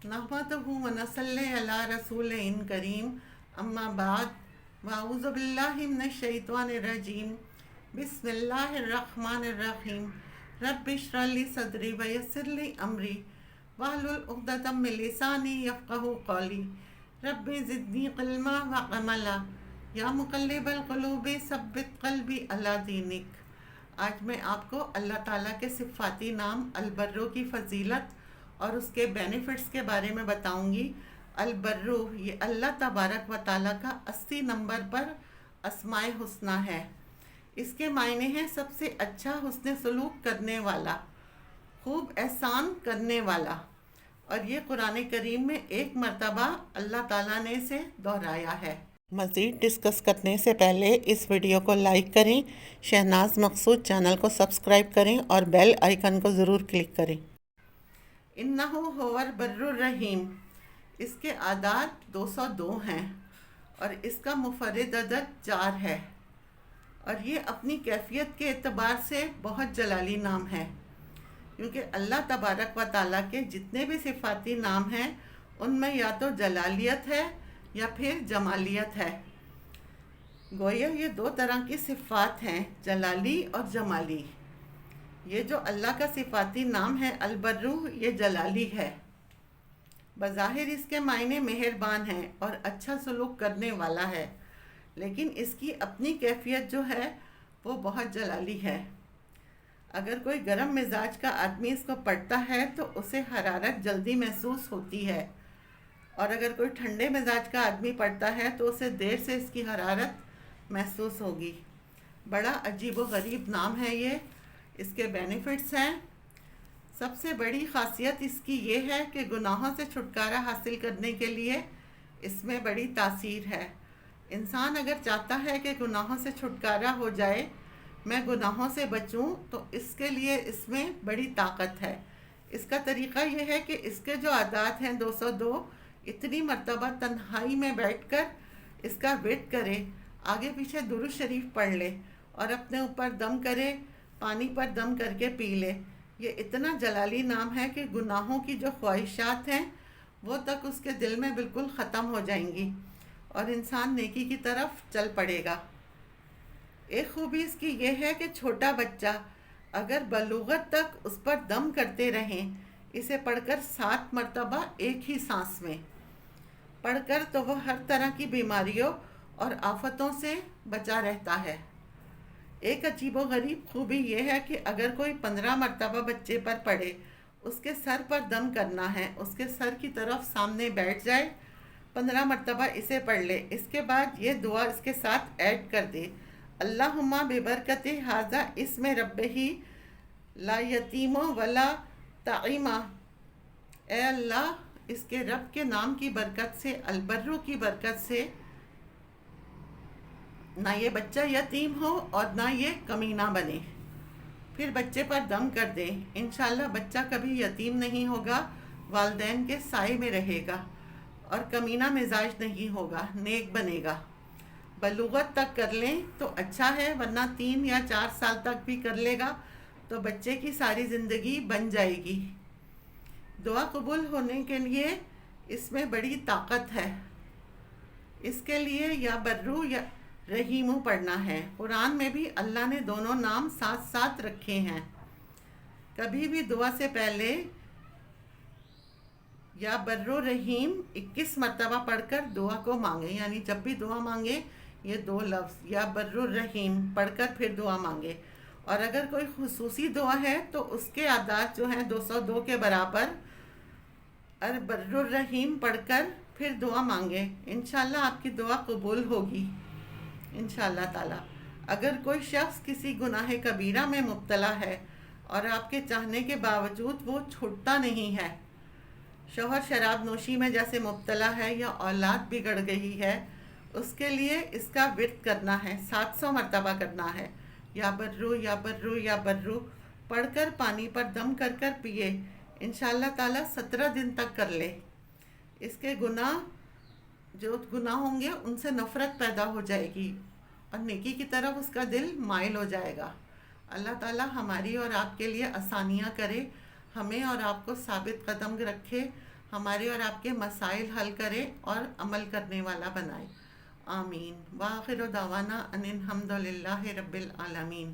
नहमदुहु व नसल्ली अला रसूलिन करीम अम्मा बाद वअऊज़ु बिल्लाहि मिनश शैतानिर रजीम बिस्मिल्लाहिर रहमानिर रहीम रब्बि इश्रह ली सदरी व यस्सिर ली अमरी वहलुल उक़दतम मिन लिसानी यफ़क़हू क़ौली रब्बि ज़िदनी इल्मा व अमला या मुक़ल्लिबल क़ुलूबि सब्बित क़ल्बी अला दीनिक। आज मैं आपको अल्लाह ताला के सिफ़ाती नाम अलबर्रो की फ़जीलत और उसके बेनिफिट्स के बारे में बताऊंगी। अलबर्रो ये अल्लाह तबारक व ताला का 80 नंबर पर अस्माए हुस्ना है। इसके मायने हैं सबसे अच्छा हुस्न सलूक करने वाला, खूब एहसान करने वाला। और ये कुरान करीम में एक मर्तबा अल्लाह ताला ने इसे दोहराया है। मज़ीद डिस्कस करने से पहले इस वीडियो को लाइक करें, शहनाज मकसूद चैनल को सब्सक्राइब करें और बेल आइकन को ज़रूर क्लिक करें। इन्नहु हुवल बर्रुर रहीम, इसके आदाद 202 हैं और इसका मुफर्रिद अदद 4 है और ये अपनी कैफियत के एतबार से बहुत जलाली नाम है, क्योंकि अल्लाह तबारक व ताला के जितने भी सिफाती नाम हैं उनमें या तो जलालियत है या फिर जमालियत है। गोया ये दो तरह की सिफ़ात हैं, जलाली और जमाली। ये जो अल्लाह का सिफाती नाम है अलबर्रू, ये जलाली है। बज़ाहिर इसके मायने मेहरबान है और अच्छा सलूक करने वाला है, लेकिन इसकी अपनी कैफियत जो है वो बहुत जलाली है। अगर कोई गर्म मिजाज का आदमी इसको पढ़ता है तो उसे हरारत जल्दी महसूस होती है, और अगर कोई ठंडे मिजाज का आदमी पढ़ता है तो उसे देर से इसकी हरारत महसूस होगी। बड़ा अजीब व गरीब नाम है ये। इसके बेनिफिट्स हैं। सबसे बड़ी ख़ासियत इसकी ये है कि गुनाहों से छुटकारा हासिल करने के लिए इसमें बड़ी तासीर है। इंसान अगर चाहता है कि गुनाहों से छुटकारा हो जाए, मैं गुनाहों से बचूं, तो इसके लिए इसमें बड़ी ताकत है। इसका तरीक़ा यह है कि इसके जो आदात हैं 202, इतनी मर्तबा तन्हाई में बैठकर इसका विर्द करे, आगे पीछे दुरूद शरीफ पढ़ ले और अपने ऊपर दम करे, पानी पर दम करके पी ले। ये इतना जलाली नाम है कि गुनाहों की जो ख्वाहिशात हैं वो तक उसके दिल में बिल्कुल ख़त्म हो जाएंगी और इंसान नेकी की तरफ चल पड़ेगा। एक खूबी इसकी ये है कि छोटा बच्चा अगर बलूगत तक उस पर दम करते रहें, इसे पढ़कर 7 मरतबा एक ही सांस में पढ़कर, तो वह हर तरह की बीमारियों और आफतों से बचा रहता है। एक अजीबो गरीब खूबी यह है कि अगर कोई 15 मरतबा बच्चे पर पड़े, उसके सर पर दम करना है, उसके सर की तरफ सामने बैठ जाए, 15 मरतबा इसे पढ़ ले। इसके बाद ये दुआ इसके साथ ऐड कर दे, अल्लाहुम्मा बिबरकति हाजा इसमें रब्बही ला यतीमो वला ताइमा। ए अल्लाह, इसके रब के नाम की बरकत से, अलबर्रू की बरकत से, ना ये बच्चा यतीम हो और ना ये कमीना बने। फिर बच्चे पर दम कर दें, इंशाल्लाह बच्चा कभी यतीम नहीं होगा, वालिदैन के साए में रहेगा और कमीना मिजाज नहीं होगा, नेक बनेगा। बलूगत तक कर लें तो अच्छा है, वरना 3 या 4 साल तक भी कर लेगा तो बच्चे की सारी ज़िंदगी बन जाएगी। दुआ कबूल होने के लिए इसमें बड़ी ताकत है। इसके लिए या बर्रू या रहीमू पढ़ना है। कुरान में भी अल्लाह ने दोनों नाम साथ साथ रखे हैं। कभी भी दुआ से पहले या बर्रो रहीम 21 मरतबा पढ़कर दुआ को मांगे, यानी जब भी दुआ मांगे ये 2 लफ्ज़ या बर्रो रहीम पढ़कर फिर दुआ मांगे। और अगर कोई खुसूसी दुआ है तो उसके आदात जो हैं 202 के बराबर और बर्रो रहीम पढ़कर फिर दुआ मांगे, इंशाल्लाह आपकी दुआ कबूल होगी इंशाल्लाह ताला। अगर कोई शख्स किसी गुनाह कबीरा में मुब्तला है और आपके चाहने के बावजूद वो छूटता नहीं है, शौहर शराब नोशी में जैसे मुब्तला है या औलाद बिगड़ गई है, उसके लिए इसका विर्द करना है, 700 मरतबा करना है। या बर्रू या बर्रू या बर्रू पढ़कर पानी पर दम कर कर पिए, इंशाल्लाह ताला 17 दिन तक कर ले। इसके जो गुनाह होंगे उनसे नफ़रत पैदा हो जाएगी और नेकी की तरफ उसका दिल माइल हो जाएगा। अल्लाह ताला हमारी और आपके लिए आसानियाँ करे, हमें और आपको साबित कदम रखे। ہمارے اور آپ کے مسائل حل کرے اور عمل کرنے والا بنائے. آمین. وآخر دعوانا ان الحمد للہ رب العالمین.